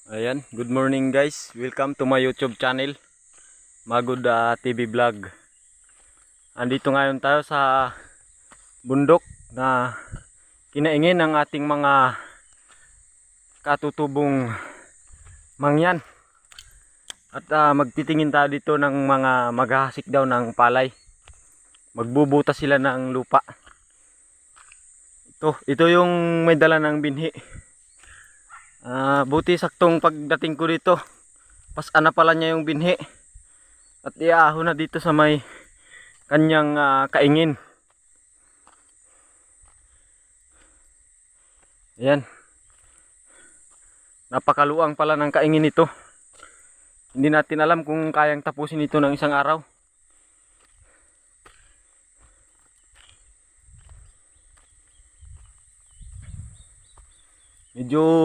Ayan, good morning guys. Welcome to my YouTube channel, Magud TV Vlog. Andito ngayon tayo sa bundok na kinaingin ng ating mga katutubong mangyan. At magtitingin tayo dito ng mga maghahasik daw ng palay. Magbubutas sila ng lupa. Ito yung may dala ng binhi. Buti saktong pagdating ko dito, pasana pala niya yung binhi at iaahon na dito sa may kanyang kaingin. Ayan, napakaluang pala ng kaingin ito. Hindi natin alam kung kayang tapusin ito ng isang araw. Medyo